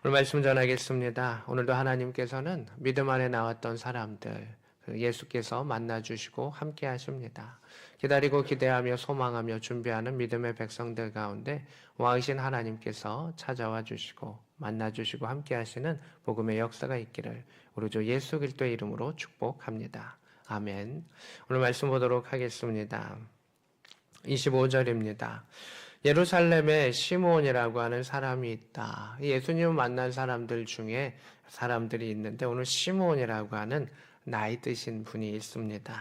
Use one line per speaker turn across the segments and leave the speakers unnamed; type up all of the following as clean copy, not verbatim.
오늘 말씀 전하겠습니다. 오늘도 하나님께서는 믿음 안에 나왔던 사람들, 예수께서 만나주시고 함께 하십니다. 기다리고 기대하며 소망하며 준비하는 믿음의 백성들 가운데 와으신 하나님께서 찾아와 주시고 만나주시고 함께 하시는 복음의 역사가 있기를 우리 주 예수 그리스도의 이름으로 축복합니다. 아멘. 오늘 말씀 보도록 하겠습니다. 25절입니다. 예루살렘에 시므온이라고 하는 사람이 있다. 예수님을 만난 사람들 중에 사람들이 있는데 오늘 시므온이라고 하는 나이 드신 분이 있습니다.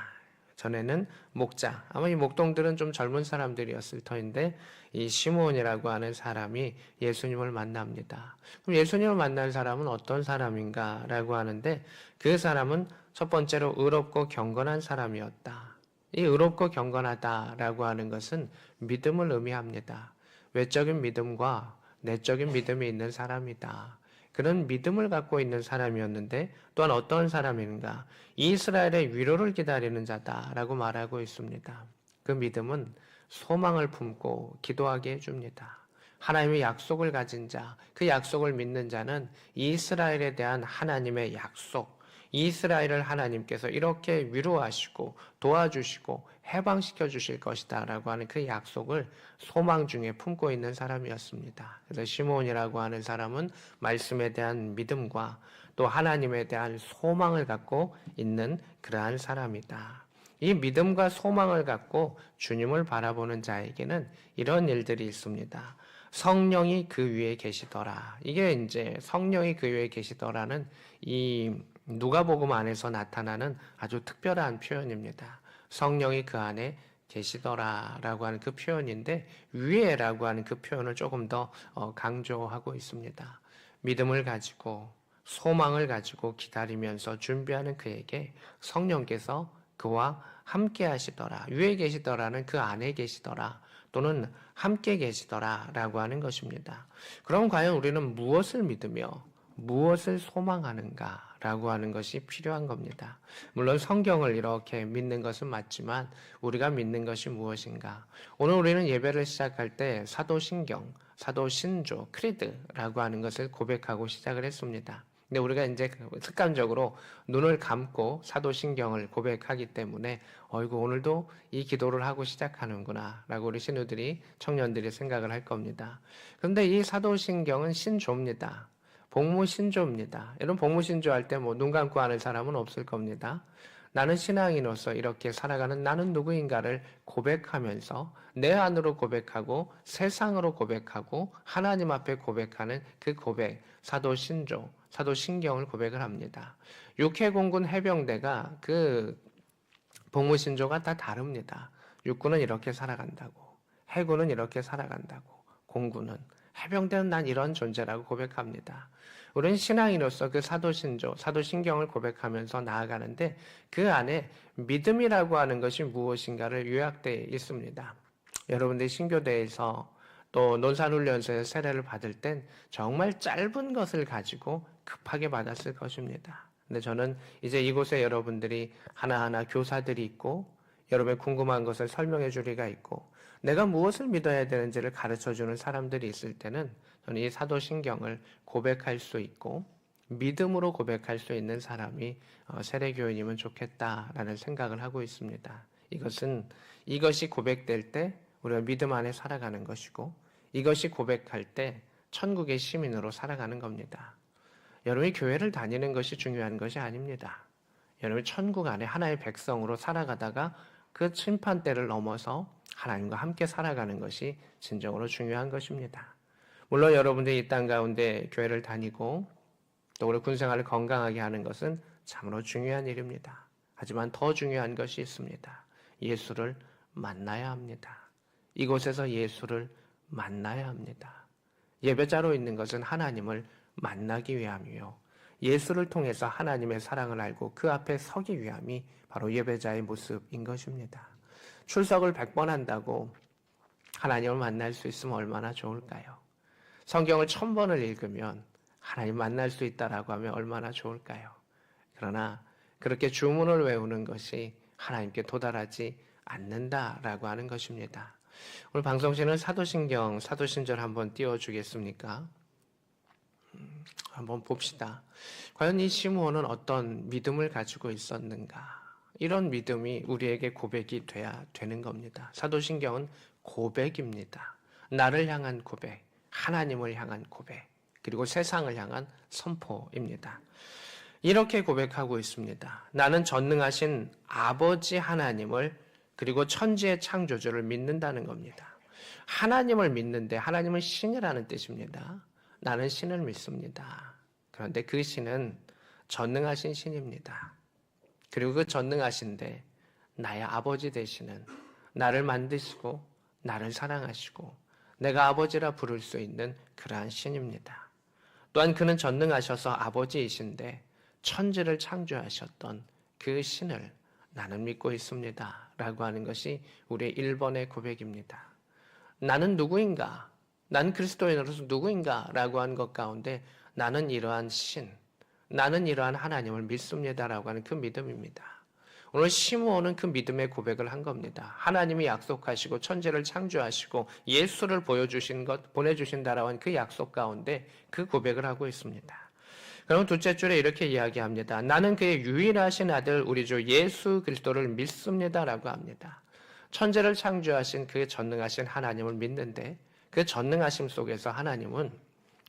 전에는 목자, 아마 이 목동들은 좀 젊은 사람들이었을 터인데 이 시므온이라고 하는 사람이 예수님을 만납니다. 그럼 예수님을 만난 사람은 어떤 사람인가라고 하는데 그 사람은 첫 번째로 의롭고 경건한 사람이었다. 이 의롭고 경건하다라고 하는 것은 믿음을 의미합니다. 외적인 믿음과 내적인 믿음이 있는 사람이다. 그런 믿음을 갖고 있는 사람이었는데 또한 어떤 사람인가? 이스라엘의 위로를 기다리는 자다라고 말하고 있습니다. 그 믿음은 소망을 품고 기도하게 해줍니다. 하나님의 약속을 가진 자, 그 약속을 믿는 자는 이스라엘에 대한 하나님의 약속, 이스라엘을 하나님께서 이렇게 위로하시고 도와주시고 해방시켜 주실 것이다 라고 하는 그 약속을 소망 중에 품고 있는 사람이었습니다. 그래서 시므온이라고 하는 사람은 말씀에 대한 믿음과 또 하나님에 대한 소망을 갖고 있는 그러한 사람이다. 이 믿음과 소망을 갖고 주님을 바라보는 자에게는 이런 일들이 있습니다. 성령이 그 위에 계시더라. 이게 이제 성령이 그 위에 계시더라는 이 누가복음 안에서 나타나는 아주 특별한 표현입니다. 성령이 그 안에 계시더라라고 하는 그 표현인데 위에라고 하는 그 표현을 조금 더 강조하고 있습니다. 믿음을 가지고 소망을 가지고 기다리면서 준비하는 그에게 성령께서 그와 함께 하시더라. 위에 계시더라는 그 안에 계시더라. 또는 함께 계시더라라고 하는 것입니다. 그럼 과연 우리는 무엇을 믿으며 무엇을 소망하는가라고 하는 것이 필요한 겁니다. 물론 성경을 이렇게 믿는 것은 맞지만 우리가 믿는 것이 무엇인가? 오늘 우리는 예배를 시작할 때 사도신경, 사도신조, 크리드라고 하는 것을 고백하고 시작을 했습니다. 근데 우리가 이제 습관적으로 눈을 감고 사도신경을 고백하기 때문에 어이구 오늘도 이 기도를 하고 시작하는구나 라고 우리 신우들이 청년들이 생각을 할 겁니다. 그런데 이 사도신경은 신조입니다. 복무신조입니다. 여러분 복무신조 할 때 뭐 눈 감고 하는 사람은 없을 겁니다. 나는 신앙인으로서 이렇게 살아가는 나는 누구인가를 고백하면서 내 안으로 고백하고 세상으로 고백하고 하나님 앞에 고백하는 그 고백, 사도신조, 사도신경을 고백을 합니다. 육해공군 해병대가 그 복무신조가 다 다릅니다. 육군은 이렇게 살아간다고, 해군은 이렇게 살아간다고, 공군은, 해병대는 난 이런 존재라고 고백합니다. 우리는 신앙인으로서 그 사도신조, 사도신경을 고백하면서 나아가는데 그 안에 믿음이라고 하는 것이 무엇인가를 요약되어 있습니다. 여러분들이 신교대에서 또 논산훈련소에서 세례를 받을 땐 정말 짧은 것을 가지고 급하게 받았을 것입니다. 근데 저는 이제 이곳에 여러분들이 하나하나 교사들이 있고 여러분의 궁금한 것을 설명해 줄 리가 있고 내가 무엇을 믿어야 되는지를 가르쳐주는 사람들이 있을 때는 저는 이 사도신경을 고백할 수 있고 믿음으로 고백할 수 있는 사람이 세례교인이면 좋겠다라는 생각을 하고 있습니다. 이것이 고백될 때 우리가 믿음 안에 살아가는 것이고 이것이 고백할 때 천국의 시민으로 살아가는 겁니다. 여러분이 교회를 다니는 것이 중요한 것이 아닙니다. 여러분이 천국 안에 하나의 백성으로 살아가다가 그 심판대를 넘어서 하나님과 함께 살아가는 것이 진정으로 중요한 것입니다. 물론 여러분들이 이 땅 가운데 교회를 다니고 또 우리 군생활을 건강하게 하는 것은 참으로 중요한 일입니다. 하지만 더 중요한 것이 있습니다. 예수를 만나야 합니다. 이곳에서 예수를 만나야 합니다. 예배자로 있는 것은 하나님을 만나기 위함이요. 예수를 통해서 하나님의 사랑을 알고 그 앞에 서기 위함이 바로 예배자의 모습인 것입니다. 출석을 100번 한다고 하나님을 만날 수 있으면 얼마나 좋을까요? 성경을 1000번을 읽으면 하나님 만날 수 있다라고 하면 얼마나 좋을까요? 그러나 그렇게 주문을 외우는 것이 하나님께 도달하지 않는다라고 하는 것입니다. 오늘 방송실은 사도신경, 사도신절 한번 띄워주겠습니까? 한번 봅시다. 과연 이 시므온은 어떤 믿음을 가지고 있었는가? 이런 믿음이 우리에게 고백이 돼야 되는 겁니다. 사도신경은 고백입니다. 나를 향한 고백, 하나님을 향한 고백, 그리고 세상을 향한 선포입니다. 이렇게 고백하고 있습니다. 나는 전능하신 아버지 하나님을 그리고 천지의 창조주를 믿는다는 겁니다. 하나님을 믿는데 하나님은 신이라는 뜻입니다. 나는 신을 믿습니다. 그런데 그 신은 전능하신 신입니다. 그리고 그 전능하신데 나의 아버지 되시는, 나를 만드시고 나를 사랑하시고 내가 아버지라 부를 수 있는 그러한 신입니다. 또한 그는 전능하셔서 아버지이신데 천지를 창조하셨던 그 신을 나는 믿고 있습니다 라고 하는 것이 우리의 1번의 고백입니다. 나는 누구인가? 난 그리스도인으로서 누구인가? 라고 하는 것 가운데 나는 이러한 신, 나는 이러한 하나님을 믿습니다 라고 하는 그 믿음입니다. 오늘 시므온은 그 믿음의 고백을 한 겁니다. 하나님이 약속하시고 천지를 창조하시고 예수를 보내주신다라고 하는 그 약속 가운데 그 고백을 하고 있습니다. 그럼 둘째 줄에 이렇게 이야기합니다. 나는 그의 유일하신 아들 우리 주 예수 그리스도를 믿습니다 라고 합니다. 천지를 창조하신 그 전능하신 하나님을 믿는데 그 전능하심 속에서 하나님은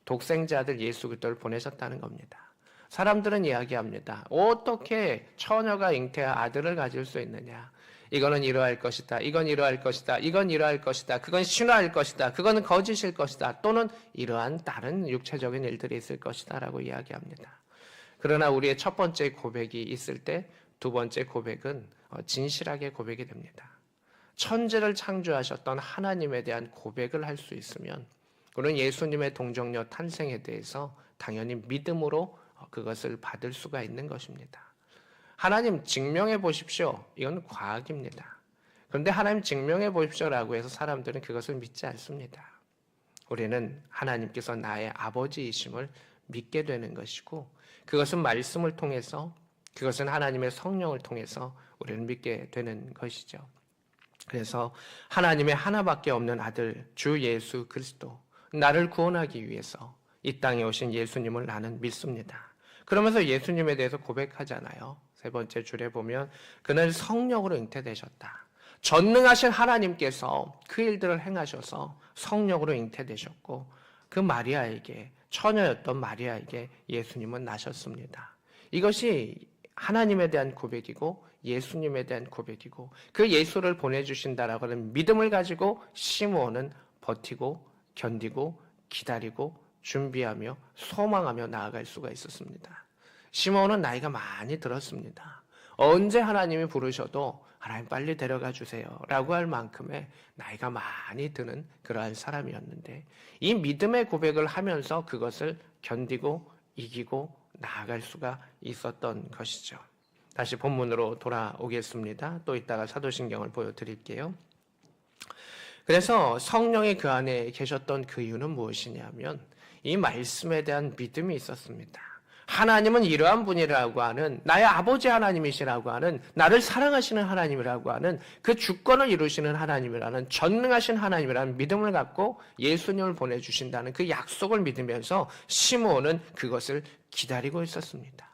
독생자 아들 예수 그리스도를 보내셨다는 겁니다. 사람들은 이야기합니다. 어떻게 처녀가 잉태한 아들을 가질 수 있느냐? 이거는 이러할 것이다. 이건 이러할 것이다. 이건 이러할 것이다. 그건 신화일 것이다. 그거는 거짓일 것이다. 또는 이러한 다른 육체적인 일들이 있을 것이다 라고 이야기합니다. 그러나 우리의 첫 번째 고백이 있을 때 두 번째 고백은 진실하게 고백이 됩니다. 천지를 창조하셨던 하나님에 대한 고백을 할 수 있으면 우리는 예수님의 동정녀 탄생에 대해서 당연히 믿음으로 그것을 받을 수가 있는 것입니다. 하나님 증명해 보십시오. 이건 과학입니다. 그런데 하나님 증명해 보십시오라고 해서 사람들은 그것을 믿지 않습니다. 우리는 하나님께서 나의 아버지이심을 믿게 되는 것이고 그것은 말씀을 통해서, 그것은 하나님의 성령을 통해서 우리는 믿게 되는 것이죠. 그래서 하나님의 하나밖에 없는 아들 주 예수 그리스도, 나를 구원하기 위해서 이 땅에 오신 예수님을 나는 믿습니다. 그러면서 예수님에 대해서 고백하잖아요. 세 번째 줄에 보면 그는 성령으로 잉태되셨다. 전능하신 하나님께서 그 일들을 행하셔서 성령으로 잉태되셨고 그 마리아에게, 처녀였던 마리아에게 예수님은 나셨습니다. 이것이 하나님에 대한 고백이고 예수님에 대한 고백이고 그 예수를 보내주신다라고 하는 믿음을 가지고 시므온은 버티고 견디고 기다리고 준비하며 소망하며 나아갈 수가 있었습니다. 시므온은 나이가 많이 들었습니다. 언제 하나님이 부르셔도 하나님 빨리 데려가 주세요 라고 할 만큼의 나이가 많이 드는 그러한 사람이었는데 이 믿음의 고백을 하면서 그것을 견디고 이기고 나아갈 수가 있었던 것이죠. 다시 본문으로 돌아오겠습니다. 또 이따가 사도신경을 보여드릴게요. 그래서 성령이 그 안에 계셨던 그 이유는 무엇이냐면 이 말씀에 대한 믿음이 있었습니다. 하나님은 이러한 분이라고 하는, 나의 아버지 하나님이시라고 하는, 나를 사랑하시는 하나님이라고 하는 그 주권을 이루시는 하나님이라는, 전능하신 하나님이라는 믿음을 갖고 예수님을 보내주신다는 그 약속을 믿으면서 시므온은 그것을 기다리고 있었습니다.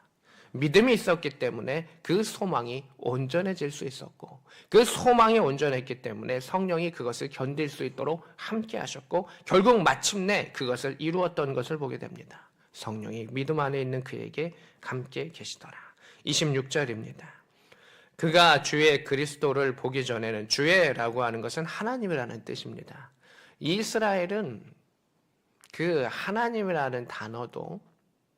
믿음이 있었기 때문에 그 소망이 온전해질 수 있었고 그 소망이 온전했기 때문에 성령이 그것을 견딜 수 있도록 함께 하셨고 결국 마침내 그것을 이루었던 것을 보게 됩니다. 성령이 믿음 안에 있는 그에게 함께 계시더라. 26절입니다. 그가 주의 그리스도를 보기 전에는, 주의라고 하는 것은 하나님이라는 뜻입니다. 이스라엘은 그 하나님이라는 단어도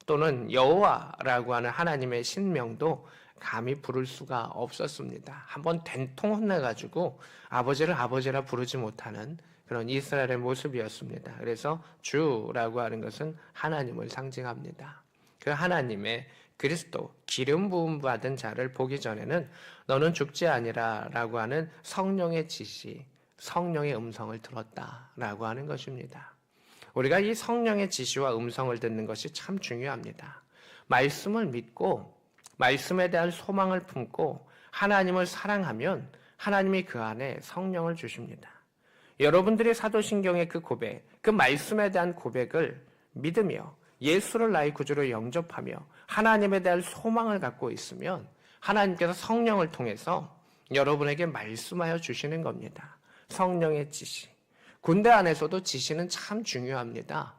또는 여호와라고 하는 하나님의 신명도 감히 부를 수가 없었습니다. 한번 된통 혼내가지고 아버지를 아버지라 부르지 못하는 그런 이스라엘의 모습이었습니다. 그래서 주라고 하는 것은 하나님을 상징합니다. 그 하나님의 그리스도, 기름 부음 받은 자를 보기 전에는 너는 죽지 아니라 라고 하는 성령의 지시, 성령의 음성을 들었다라고 하는 것입니다. 우리가 이 성령의 지시와 음성을 듣는 것이 참 중요합니다. 말씀을 믿고 말씀에 대한 소망을 품고 하나님을 사랑하면 하나님이 그 안에 성령을 주십니다. 여러분들이 사도신경의 그 고백, 그 말씀에 대한 고백을 믿으며 예수를 나의 구주로 영접하며 하나님에 대한 소망을 갖고 있으면 하나님께서 성령을 통해서 여러분에게 말씀하여 주시는 겁니다. 성령의 지시. 군대 안에서도 지시는 참 중요합니다.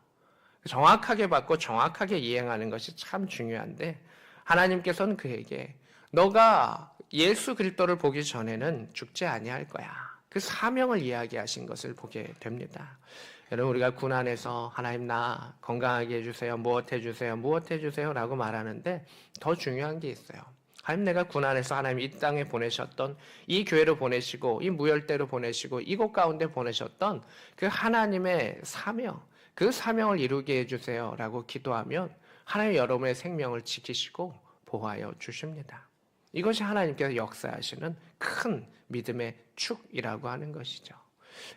정확하게 받고 정확하게 이행하는 것이 참 중요한데 하나님께서는 그에게 너가 예수 그리스도를 보기 전에는 죽지 아니할 거야. 그 사명을 이야기하신 것을 보게 됩니다. 여러분 우리가 군 안에서 하나님 나 건강하게 해주세요. 무엇 해주세요. 무엇 해주세요. 라고 말하는데 더 중요한 게 있어요. 하나님 내가 군 안에서 하나님 이 땅에 보내셨던 이 교회로 보내시고 이 무열대로 보내시고 이곳 가운데 보내셨던 그 하나님의 사명 그 사명을 이루게 해주세요. 라고 기도하면 하나님 여러분의 생명을 지키시고 보호하여 주십니다. 이것이 하나님께서 역사하시는 큰 믿음의 축이라고 하는 것이죠.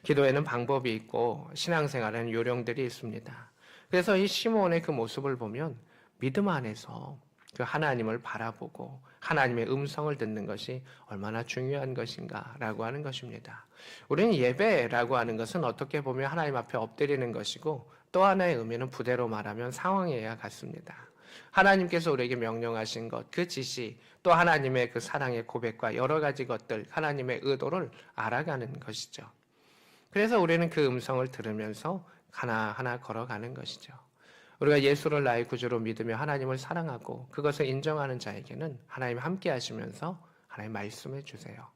기도에는 방법이 있고 신앙생활에는 요령들이 있습니다. 그래서 이 시므온의 그 모습을 보면 믿음 안에서 그 하나님을 바라보고 하나님의 음성을 듣는 것이 얼마나 중요한 것인가라고 하는 것입니다. 우리는 예배라고 하는 것은 어떻게 보면 하나님 앞에 엎드리는 것이고 또 하나의 의미는 부대로 말하면 상황이어야 같습니다. 하나님께서 우리에게 명령하신 것, 그 지시, 또 하나님의 그 사랑의 고백과 여러 가지 것들, 하나님의 의도를 알아가는 것이죠. 그래서 우리는 그 음성을 들으면서 하나하나 걸어가는 것이죠. 우리가 예수를 나의 구주로 믿으며 하나님을 사랑하고 그것을 인정하는 자에게는 하나님 함께 하시면서 하나님 말씀해 주세요.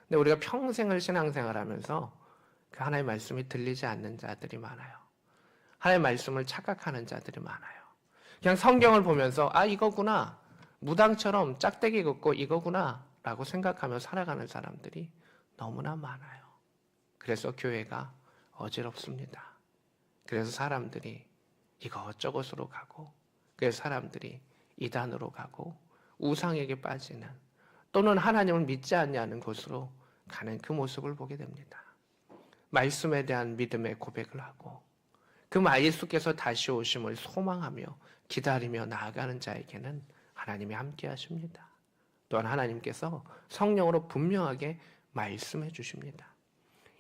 근데 우리가 평생을 신앙생활하면서 그 하나님 말씀이 들리지 않는 자들이 많아요. 하나님 말씀을 착각하는 자들이 많아요. 그냥 성경을 보면서 아 이거구나 무당처럼 짝대기 긋고 이거구나 라고 생각하며 살아가는 사람들이 너무나 많아요. 그래서 교회가 어지럽습니다. 그래서 사람들이 이것저것으로 가고 그래서 사람들이 이단으로 가고 우상에게 빠지는 또는 하나님을 믿지 않냐는 곳으로 가는 그 모습을 보게 됩니다. 말씀에 대한 믿음의 고백을 하고 그 예수께서 다시 오심을 소망하며 기다리며 나아가는 자에게는 하나님이 함께 하십니다. 또한 하나님께서 성령으로 분명하게 말씀해 주십니다.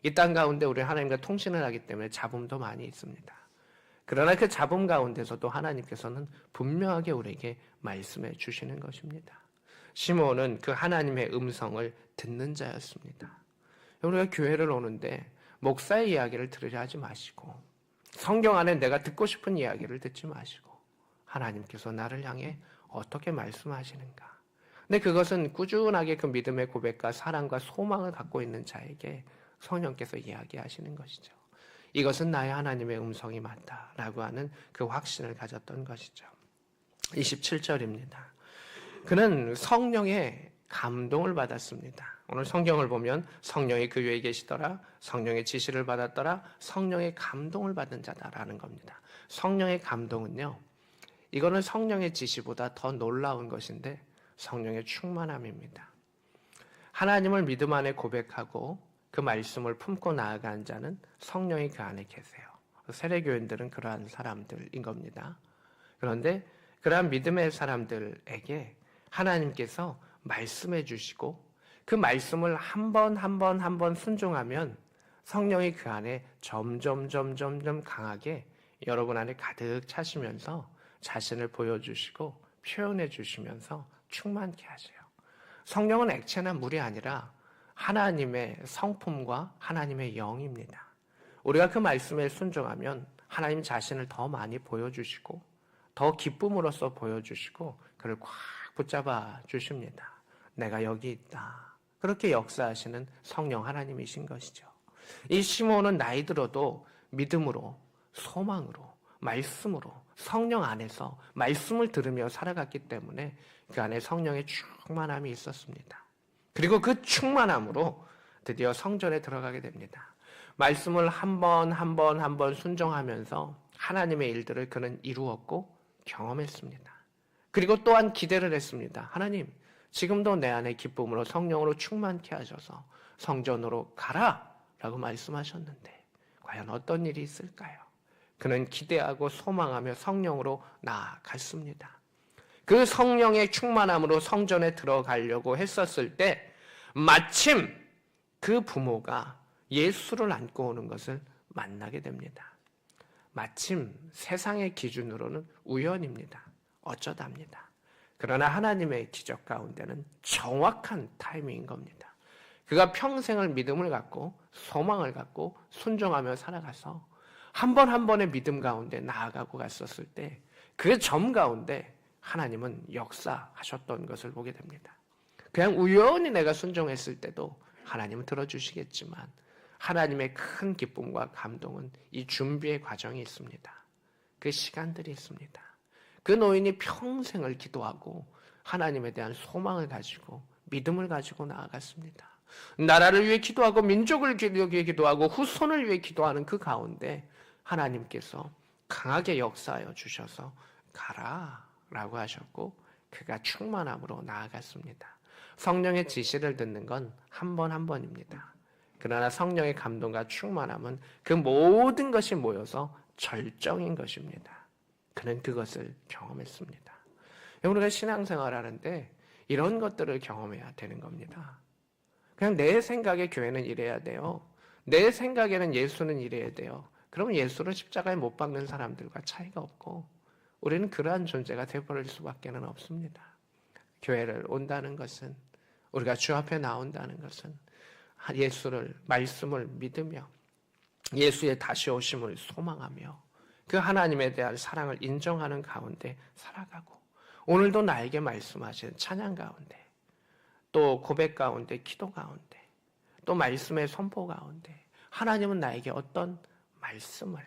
이 땅 가운데 우리 하나님과 통신을 하기 때문에 잡음도 많이 있습니다. 그러나 그 잡음 가운데서도 하나님께서는 분명하게 우리에게 말씀해 주시는 것입니다. 시므온은 그 하나님의 음성을 듣는 자였습니다. 우리가 교회를 오는데 목사의 이야기를 들으려 하지 마시고 성경 안에 내가 듣고 싶은 이야기를 듣지 마시고 하나님께서 나를 향해 어떻게 말씀하시는가. 근데 그것은 꾸준하게 그 믿음의 고백과 사랑과 소망을 갖고 있는 자에게 성령께서 이야기하시는 것이죠. 이것은 나의 하나님의 음성이 맞다라고 하는 그 확신을 가졌던 것이죠. 27절입니다. 그는 성령의 감동을 받았습니다. 오늘 성경을 보면 성령이 그 위에 계시더라, 성령의 지시를 받았더라, 성령의 감동을 받은 자다라는 겁니다. 성령의 감동은요, 이거는 성령의 지시보다 더 놀라운 것인데 성령의 충만함입니다. 하나님을 믿음 안에 고백하고 그 말씀을 품고 나아간 자는 성령이 그 안에 계세요. 세례교인들은 그러한 사람들인 겁니다. 그런데 그러한 믿음의 사람들에게 하나님께서 말씀해 주시고 그 말씀을 한 번 순종하면 성령이 그 안에 점점 강하게 여러분 안에 가득 차시면서 자신을 보여주시고 표현해 주시면서 충만케 하세요. 성령은 액체나 물이 아니라 하나님의 성품과 하나님의 영입니다. 우리가 그 말씀에 순종하면 하나님 자신을 더 많이 보여주시고 더 기쁨으로써 보여주시고 그를 꽉 붙잡아 주십니다. 내가 여기 있다. 그렇게 역사하시는 성령 하나님이신 것이죠. 이 시므온은 나이 들어도 믿음으로 소망으로 말씀으로 성령 안에서 말씀을 들으며 살아갔기 때문에 그 안에 성령의 충만함이 있었습니다. 그리고 그 충만함으로 드디어 성전에 들어가게 됩니다. 말씀을 한 번 순종하면서 하나님의 일들을 그는 이루었고 경험했습니다. 그리고 또한 기대를 했습니다. 하나님, 지금도 내 안에 기쁨으로 성령으로 충만케 하셔서 성전으로 가라 라고 말씀하셨는데 과연 어떤 일이 있을까요? 그는 기대하고 소망하며 성령으로 나아갔습니다. 그 성령의 충만함으로 성전에 들어가려고 했었을 때 마침 그 부모가 예수를 안고 오는 것을 만나게 됩니다. 마침 세상의 기준으로는 우연입니다. 어쩌답니다. 그러나 하나님의 기적 가운데는 정확한 타이밍인 겁니다. 그가 평생을 믿음을 갖고 소망을 갖고 순종하며 살아가서 한 번 한 번의 믿음 가운데 나아가고 갔었을 때 그 점 가운데 하나님은 역사하셨던 것을 보게 됩니다. 그냥 우연히 내가 순종했을 때도 하나님은 들어주시겠지만 하나님의 큰 기쁨과 감동은 이 준비의 과정이 있습니다. 그 시간들이 있습니다. 그 노인이 평생을 기도하고 하나님에 대한 소망을 가지고 믿음을 가지고 나아갔습니다. 나라를 위해 기도하고 민족을 위해 기도하고 후손을 위해 기도하는 그 가운데 하나님께서 강하게 역사하여 주셔서 가라라고 하셨고 그가 충만함으로 나아갔습니다. 성령의 지시를 듣는 건 한 번 한 번입니다. 그러나 성령의 감동과 충만함은 그 모든 것이 모여서 절정인 것입니다. 그는 그것을 경험했습니다. 우리가 신앙생활 하는데 이런 것들을 경험해야 되는 겁니다. 그냥 내 생각에 교회는 이래야 돼요. 내 생각에는 예수는 이래야 돼요. 그러면 예수를 십자가에 못 박는 사람들과 차이가 없고 우리는 그러한 존재가 되어버릴 수밖에 없습니다. 교회를 온다는 것은 우리가 주 앞에 나온다는 것은 예수를 말씀을 믿으며 예수의 다시 오심을 소망하며 그 하나님에 대한 사랑을 인정하는 가운데 살아가고 오늘도 나에게 말씀하시는 찬양 가운데 또 고백 가운데 기도 가운데 또 말씀의 선포 가운데 하나님은 나에게 어떤 말씀을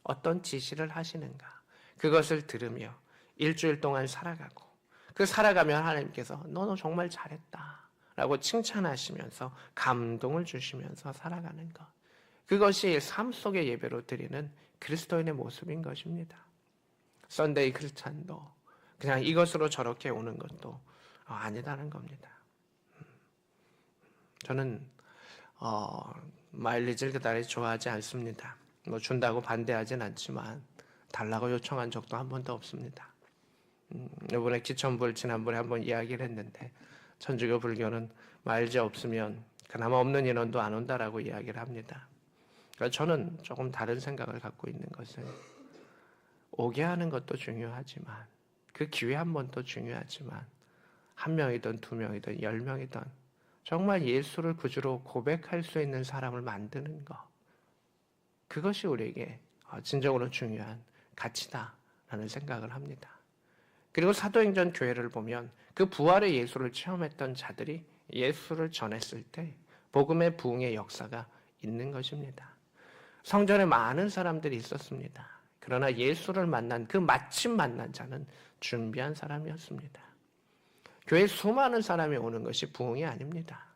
어떤 지시를 하시는가 그것을 들으며 일주일 동안 살아가고 그 살아가면 하나님께서 너 정말 잘했다 라고 칭찬하시면서 감동을 주시면서 살아가는 것 그것이 삶 속의 예배로 드리는 그리스도인의 모습인 것입니다. 썬데이 크리스찬도 그냥 이것으로 저렇게 오는 것도 아니다는 겁니다. 저는 마일리지를 그다지 좋아하지 않습니다. 뭐 준다고 반대하진 않지만 달라고 요청한 적도 한 번도 없습니다. 이번에 기천부를 지난번에 한번 이야기를 했는데 천주교 불교는 마일지 없으면 그나마 없는 인원도 안 온다라고 이야기를 합니다. 그러니까 저는 조금 다른 생각을 갖고 있는 것은 오게 하는 것도 중요하지만 그 기회 한 번도 중요하지만 한 명이든 두 명이든 10명이든 정말 예수를 구주로 고백할 수 있는 사람을 만드는 것 그것이 우리에게 진정으로 중요한 가치다라는 생각을 합니다. 그리고 사도행전 교회를 보면 그 부활의 예수를 체험했던 자들이 예수를 전했을 때 복음의 부흥의 역사가 있는 것입니다. 성전에 많은 사람들이 있었습니다. 그러나 예수를 만난 그 마침 만난 자는 준비한 사람이었습니다. 교회에 수많은 사람이 오는 것이 부흥이 아닙니다.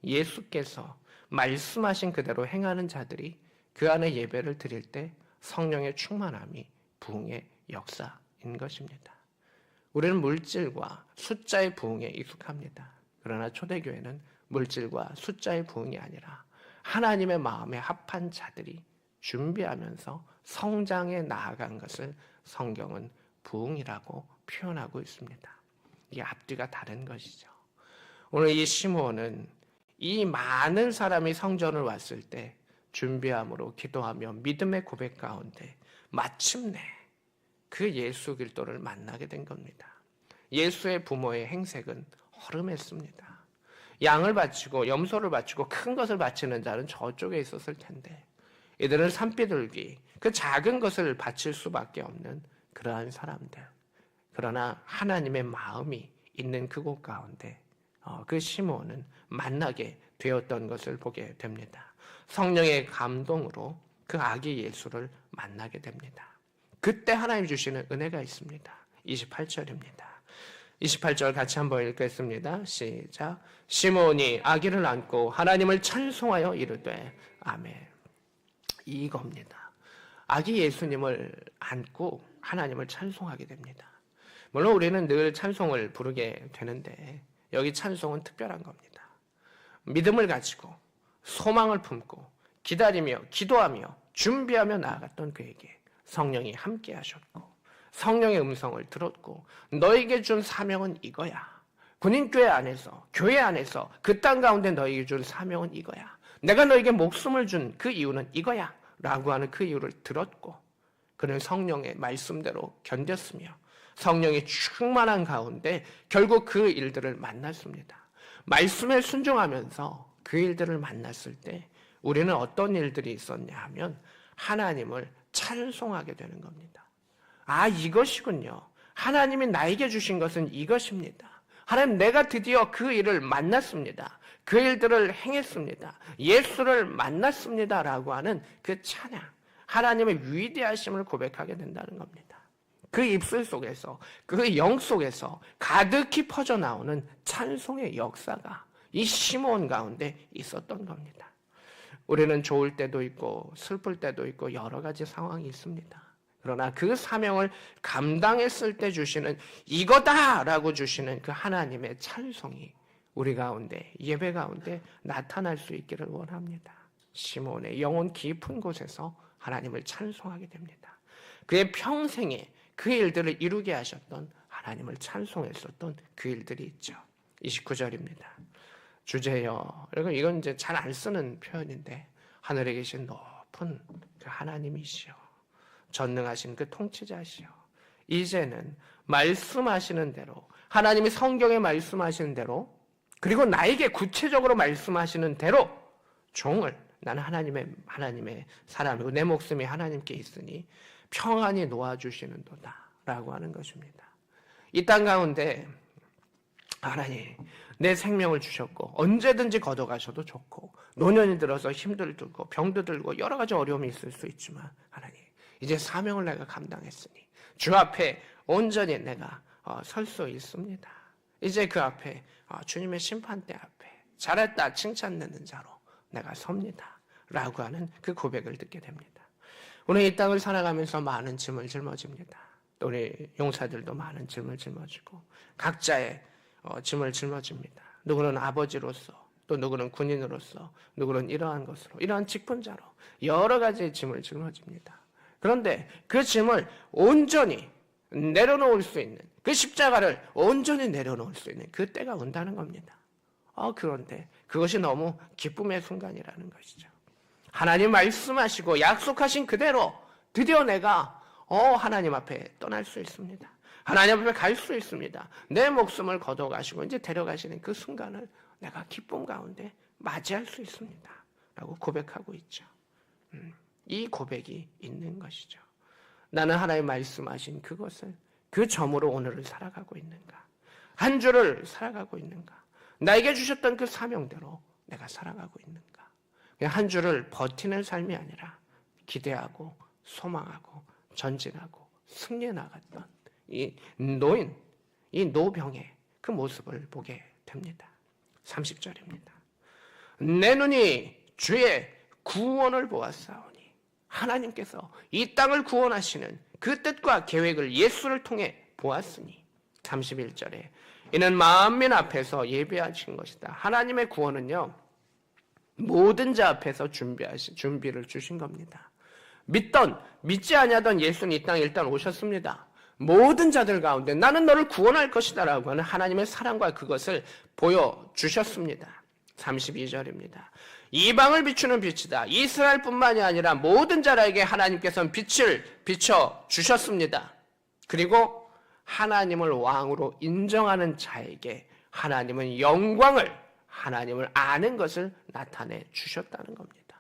예수께서 말씀하신 그대로 행하는 자들이 그 안에 예배를 드릴 때 성령의 충만함이 부흥의 역사인 것입니다. 우리는 물질과 숫자의 부흥에 익숙합니다. 그러나 초대교회는 물질과 숫자의 부흥이 아니라 하나님의 마음에 합한 자들이 준비하면서 성장해 나아간 것을 성경은 부흥이라고 표현하고 있습니다. 이게 앞뒤가 다른 것이죠. 오늘 이 시므온은 이 많은 사람이 성전을 왔을 때 준비함으로 기도하며 믿음의 고백 가운데 마침내 그 예수 그리스도를 만나게 된 겁니다. 예수의 부모의 행색은 허름했습니다. 양을 바치고 염소를 바치고 큰 것을 바치는 자는 저쪽에 있었을 텐데 이들은 산비둘기 그 작은 것을 바칠 수밖에 없는 그러한 사람들. 그러나 하나님의 마음이 있는 그곳 가운데 그 시므온은 만나게 되었던 것을 보게 됩니다. 성령의 감동으로 그 아기 예수를 만나게 됩니다. 그때 하나님 주시는 은혜가 있습니다. 28절입니다. 28절 같이 한번 읽겠습니다. 시작. 시므온이 아기를 안고 하나님을 찬송하여 이르되 아멘. 이겁니다. 아기 예수님을 안고 하나님을 찬송하게 됩니다. 물론 우리는 늘 찬송을 부르게 되는데 여기 찬송은 특별한 겁니다. 믿음을 가지고 소망을 품고 기다리며 기도하며 준비하며 나아갔던 그에게 성령이 함께 하셨고 성령의 음성을 들었고 너에게 준 사명은 이거야. 군인교회 안에서 교회 안에서 그 땅 가운데 너에게 준 사명은 이거야. 내가 너에게 목숨을 준 그 이유는 이거야 라고 하는 그 이유를 들었고 그는 성령의 말씀대로 견뎠으며 성령이 충만한 가운데 결국 그 일들을 만났습니다. 말씀에 순종하면서 그 일들을 만났을 때 우리는 어떤 일들이 있었냐 하면 하나님을 찬송하게 되는 겁니다. 아, 이것이군요. 하나님이 나에게 주신 것은 이것입니다. 하나님, 내가 드디어 그 일을 만났습니다. 그 일들을 행했습니다. 예수를 만났습니다. 라고 하는 그 찬양, 하나님의 위대하심을 고백하게 된다는 겁니다. 그 입술 속에서, 그 영 속에서 가득히 퍼져나오는 찬송의 역사가 이 시므온 가운데 있었던 겁니다. 우리는 좋을 때도 있고 슬플 때도 있고 여러 가지 상황이 있습니다. 그러나 그 사명을 감당했을 때 주시는 이거다라고 주시는 그 하나님의 찬송이 우리 가운데, 예배 가운데 나타날 수 있기를 원합니다. 시므온의 영혼 깊은 곳에서 하나님을 찬송하게 됩니다. 그의 평생에 그 일들을 이루게 하셨던 하나님을 찬송했었던 그 일들이 있죠. 29절입니다. 주제여. 그리고 이건 이제 잘 안 쓰는 표현인데, 하늘에 계신 높은 그 하나님이시여, 전능하신 그 통치자시여, 이제는 말씀하시는 대로, 하나님이 성경에 말씀하시는 대로, 그리고 나에게 구체적으로 말씀하시는 대로 종을, 나는 하나님의 사람이고 내 목숨이 하나님께 있으니 평안히 놓아주시는도다 라고 하는 것입니다. 이 땅 가운데 하나님, 내 생명을 주셨고 언제든지 걷어가셔도 좋고, 노년이 들어서 힘들 들고 병도 들고 여러 가지 어려움이 있을 수 있지만, 하나님, 이제 사명을 내가 감당했으니 주 앞에 온전히 내가 설 수 있습니다. 이제 그 앞에 주님의 심판대 앞에 잘했다 칭찬받는 자로 내가 섭니다 라고 하는 그 고백을 듣게 됩니다. 오늘 이 땅을 살아가면서 많은 짐을 짊어집니다. 우리 용사들도 많은 짐을 짊어지고 각자의 짐을 짊어집니다. 누구는 아버지로서, 또 누구는 군인으로서, 누구는 이러한 것으로, 이러한 직분자로 여러 가지의 짐을 짊어집니다. 그런데 그 짐을 온전히 내려놓을 수 있는, 그 십자가를 온전히 내려놓을 수 있는 그 때가 온다는 겁니다. 그런데 그것이 너무 기쁨의 순간이라는 것이죠. 하나님 말씀하시고 약속하신 그대로 드디어 내가 하나님 앞에 떠날 수 있습니다. 하나님 앞에 갈 수 있습니다. 내 목숨을 걷어가시고 이제 데려가시는 그 순간을 내가 기쁨 가운데 맞이할 수 있습니다 라고 고백하고 있죠. 이 고백이 있는 것이죠. 나는 하나님 말씀하신 그것을, 그 점으로 오늘을 살아가고 있는가? 한 주를 살아가고 있는가? 나에게 주셨던 그 사명대로 내가 살아가고 있는가? 그냥 한 주를 버티는 삶이 아니라 기대하고 소망하고 전진하고 승리해 나갔던 이 노인, 이 노병의 그 모습을 보게 됩니다. 30절입니다. 내 눈이 주의 구원을 보았사오니, 하나님께서 이 땅을 구원하시는 그 뜻과 계획을 예수를 통해 보았으니, 31절에 이는 만민 앞에서 예비하신 것이다. 하나님의 구원은요, 모든 자 앞에서 준비를 주신 겁니다. 믿지 아니하던 예수는 이 땅에 일단 오셨습니다. 모든 자들 가운데 나는 너를 구원할 것이다 라고 하는 하나님의 사랑과 그것을 보여주셨습니다. 32절입니다. 이방을 비추는 빛이다. 이스라엘뿐만이 아니라 모든 자라에게 하나님께서는 빛을 비춰주셨습니다. 그리고 하나님을 왕으로 인정하는 자에게 하나님은 영광을, 하나님을 아는 것을 나타내 주셨다는 겁니다.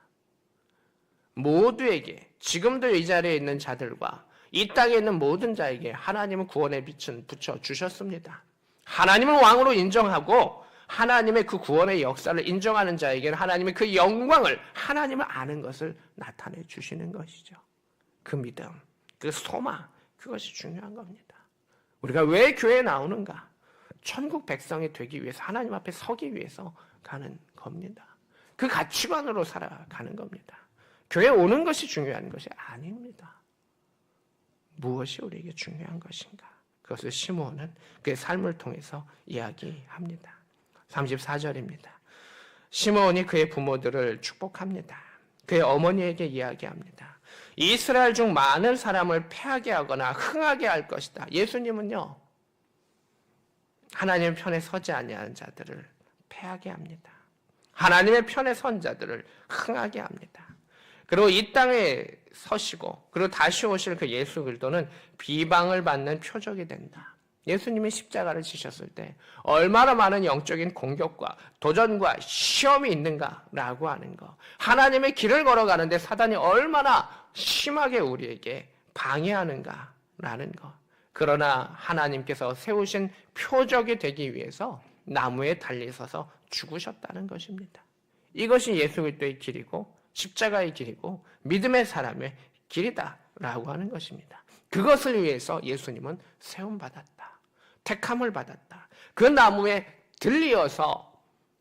모두에게, 지금도 이 자리에 있는 자들과 이 땅에 있는 모든 자에게 하나님은 구원의 빛은 붙여주셨습니다. 하나님을 왕으로 인정하고 하나님의 그 구원의 역사를 인정하는 자에게는 하나님의 그 영광을, 하나님을 아는 것을 나타내 주시는 것이죠. 그 믿음, 그 소망, 그것이 중요한 겁니다. 우리가 왜 교회에 나오는가? 천국 백성이 되기 위해서, 하나님 앞에 서기 위해서 가는 겁니다. 그 가치관으로 살아가는 겁니다. 교회에 오는 것이 중요한 것이 아닙니다. 무엇이 우리에게 중요한 것인가? 그것을 시므온은 그의 삶을 통해서 이야기합니다. 34절입니다. 시므온이 그의 부모들을 축복합니다. 그의 어머니에게 이야기합니다. 이스라엘 중 많은 사람을 패하게 하거나 흥하게 할 것이다. 예수님은요, 하나님의 편에 서지 아니하는 자들을 패하게 합니다. 하나님의 편에 선 자들을 흥하게 합니다. 그리고 이 땅에 서시고 그리고 다시 오실 그 예수 그리스도는 비방을 받는 표적이 된다. 예수님이 십자가를 지셨을 때 얼마나 많은 영적인 공격과 도전과 시험이 있는가라고 하는 거. 하나님의 길을 걸어가는데 사단이 얼마나 심하게 우리에게 방해하는가라는 거. 그러나 하나님께서 세우신 표적이 되기 위해서 나무에 달리셔서 죽으셨다는 것입니다. 이것이 예수 그리스도의 길이고 십자가의 길이고 믿음의 사람의 길이다라고 하는 것입니다. 그것을 위해서 예수님은 세움받았다. 택함을 받았다. 그 나무에 들리어서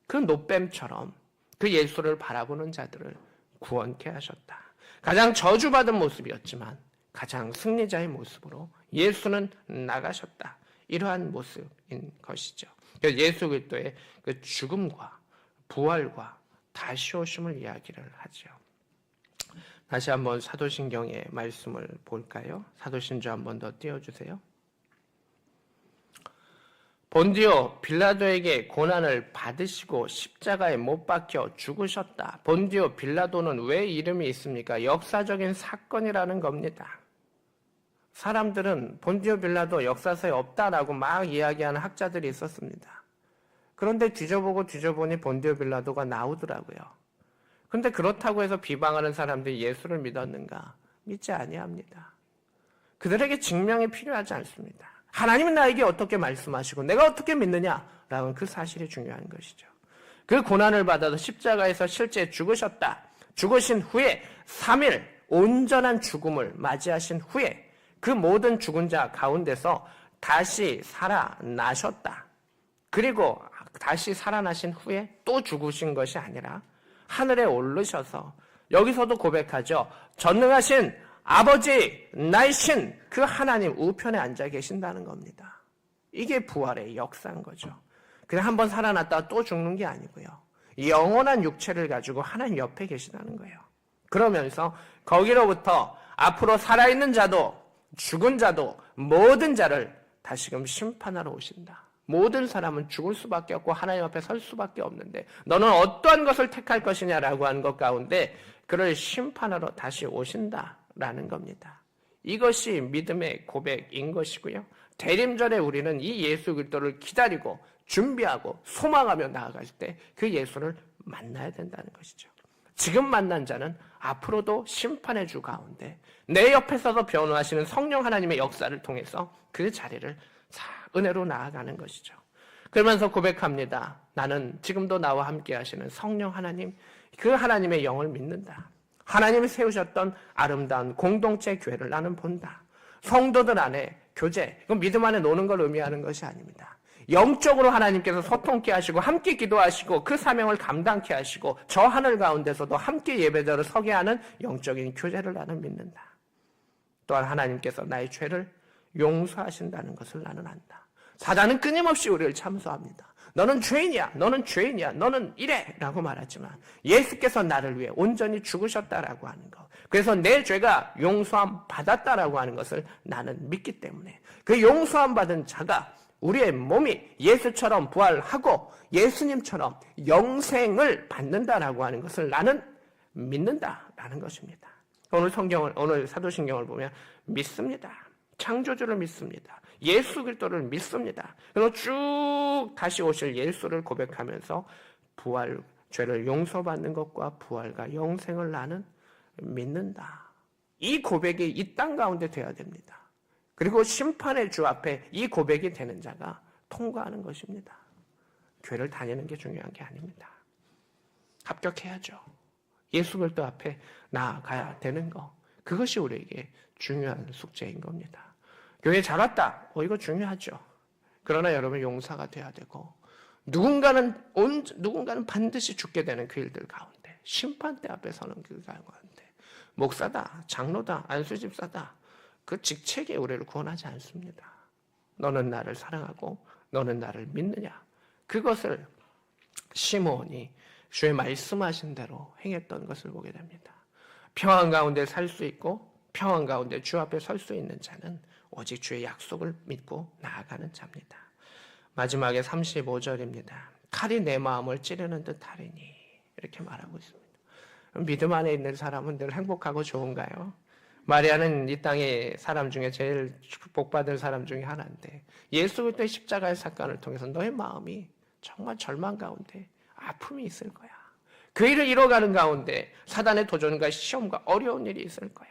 그 노뱀처럼 그 예수를 바라보는 자들을 구원케 하셨다. 가장 저주받은 모습이었지만 가장 승리자의 모습으로 예수는 나가셨다. 이러한 모습인 것이죠. 예수 그리스도의 그 죽음과 부활과 다시 오심을 이야기를 하죠. 다시 한번 사도신경의 말씀을 볼까요? 사도신조 한번 더 띄워주세요. 본디오 빌라도에게 고난을 받으시고 십자가에 못 박혀 죽으셨다. 본디오 빌라도는 왜 이름이 있습니까? 역사적인 사건이라는 겁니다. 사람들은 본디오 빌라도 역사서에 없다라고 막 이야기하는 학자들이 있었습니다. 그런데 뒤져보니 본디오 빌라도가 나오더라고요. 그런데 그렇다고 해서 비방하는 사람들이 예수를 믿었는가? 믿지 아니합니다. 그들에게 증명이 필요하지 않습니다. 하나님은 나에게 어떻게 말씀하시고 내가 어떻게 믿느냐라는 그 사실이 중요한 것이죠. 그 고난을 받아서 십자가에서 실제 죽으셨다. 죽으신 후에 3일 온전한 죽음을 맞이하신 후에 그 모든 죽은 자 가운데서 다시 살아나셨다. 그리고 다시 살아나신 후에 또 죽으신 것이 아니라 하늘에 오르셔서 여기서도 고백하죠. 전능하신 아버지 나의 신 그 하나님 우편에 앉아 계신다는 겁니다. 이게 부활의 역사인 거죠. 그냥 한번 살아났다가 또 죽는 게 아니고요. 영원한 육체를 가지고 하나님 옆에 계시다는 거예요. 그러면서 거기로부터 앞으로 살아있는 자도 죽은 자도 모든 자를 다시금 심판하러 오신다. 모든 사람은 죽을 수밖에 없고 하나님 앞에 설 수밖에 없는데 너는 어떠한 것을 택할 것이냐라고 하는 것 가운데 그를 심판하러 다시 오신다라는 겁니다. 이것이 믿음의 고백인 것이고요. 대림절에 우리는 이 예수 그리스도를 기다리고 준비하고 소망하며 나아갈 때 그 예수를 만나야 된다는 것이죠. 지금 만난 자는 앞으로도 심판의 주 가운데 내 옆에 서서 변호하시는 성령 하나님의 역사를 통해서 그 자리를 은혜로 나아가는 것이죠. 그러면서 고백합니다. 나는 지금도 나와 함께 하시는 성령 하나님, 그 하나님의 영을 믿는다. 하나님이 세우셨던 아름다운 공동체 교회를 나는 본다. 성도들 안에 교제, 이건 믿음 안에 노는 걸 의미하는 것이 아닙니다. 영적으로 하나님께서 소통케 하시고 함께 기도하시고 그 사명을 감당케 하시고 저 하늘 가운데서도 함께 예배자로 서게 하는 영적인 교제를 나는 믿는다. 또한 하나님께서 나의 죄를 용서하신다는 것을 나는 안다. 사단은 끊임없이 우리를 참소합니다. 너는 죄인이야, 너는 죄인이야, 너는 이래 라고 말하지만 예수께서 나를 위해 온전히 죽으셨다라고 하는 것, 그래서 내 죄가 용서함 받았다라고 하는 것을 나는 믿기 때문에 그 용서함 받은 자가 우리의 몸이 예수처럼 부활하고 예수님처럼 영생을 받는다라고 하는 것을 나는 믿는다라는 것입니다. 오늘 사도신경을 보면 믿습니다. 창조주를 믿습니다. 예수 그리스도를 믿습니다. 그리고 쭉 다시 오실 예수를 고백하면서 부활, 죄를 용서받는 것과 부활과 영생을 나는 믿는다. 이 고백이 이 땅 가운데 되어야 됩니다. 그리고 심판의 주 앞에 이 고백이 되는 자가 통과하는 것입니다. 교회를 다니는 게 중요한 게 아닙니다. 합격해야죠. 예수 그리스도 앞에 나아가야 되는 거. 그것이 우리에게 중요한 숙제인 겁니다. 교회 잘 왔다. 이거 중요하죠. 그러나 여러분 용사가 돼야 되고 누군가는 반드시 죽게 되는 그 일들 가운데 심판대 앞에 서는 그 가운데 목사다, 장로다, 안수집사다 그 직책에 우리를 구원하지 않습니다. 너는 나를 사랑하고 너는 나를 믿느냐. 그것을 시므온이 주의 말씀하신 대로 행했던 것을 보게 됩니다. 평안 가운데 살 수 있고 평안 가운데 주 앞에 설 수 있는 자는 오직 주의 약속을 믿고 나아가는 자입니다. 마지막에 35절입니다. 칼이 내 마음을 찌르는 듯 하리니 이렇게 말하고 있습니다. 믿음 안에 있는 사람은 늘 행복하고 좋은가요? 마리아는 이 땅의 사람 중에 제일 복받은 사람 중에 하나인데 예수 그리스도의 십자가의 사건을 통해서 너의 마음이 정말 절망 가운데 아픔이 있을 거야. 그 일을 이뤄가는 가운데 사단의 도전과 시험과 어려운 일이 있을 거야.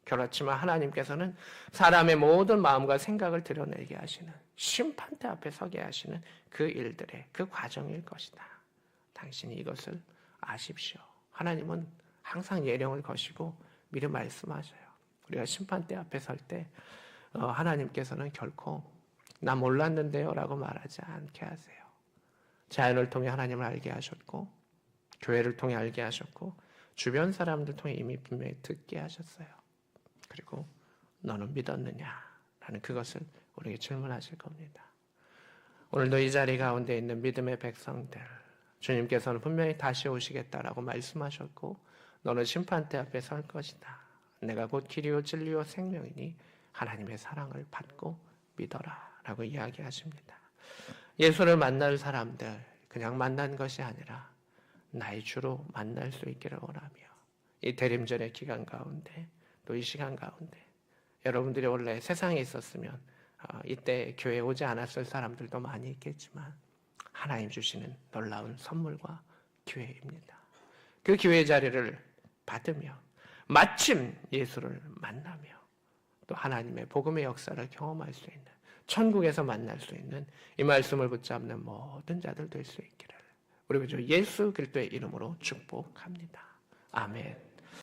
그렇지만 하나님께서는 사람의 모든 마음과 생각을 드러내게 하시는 심판대 앞에 서게 하시는 그 일들의 그 과정일 것이다. 당신이 이것을 아십시오. 하나님은 항상 예령을 거시고 미리 말씀하셔요. 우리가 심판대 앞에 설 때 하나님께서는 결코 나 몰랐는데요 라고 말하지 않게 하세요. 자연을 통해 하나님을 알게 하셨고 교회를 통해 알게 하셨고 주변 사람들 통해 이미 분명히 듣게 하셨어요. 그리고 너는 믿었느냐? 라는 그것을 우리에게 질문하실 겁니다. 오늘도 이 자리 가운데 있는 믿음의 백성들, 주님께서는 분명히 다시 오시겠다라고 말씀하셨고 너는 심판대 앞에 설 것이다. 내가 곧 길이요 진리요 생명이니 하나님의 사랑을 받고 믿어라 라고 이야기하십니다. 예수를 만날 사람들 그냥 만난 것이 아니라 나의 주로 만날 수 있기를 원하며 이 대림절의 기간 가운데 또 이 시간 가운데 여러분들이 원래 세상에 있었으면 이때 교회에 오지 않았을 사람들도 많이 있겠지만 하나님 주시는 놀라운 선물과 기회입니다. 그 기회의 자리를 받으며 마침 예수를 만나며 또 하나님의 복음의 역사를 경험할 수 있는 천국에서 만날 수 있는 이 말씀을 붙잡는 모든 자들 될 수 있기를 우리 주 예수 그리스도의 이름으로 축복합니다. 아멘.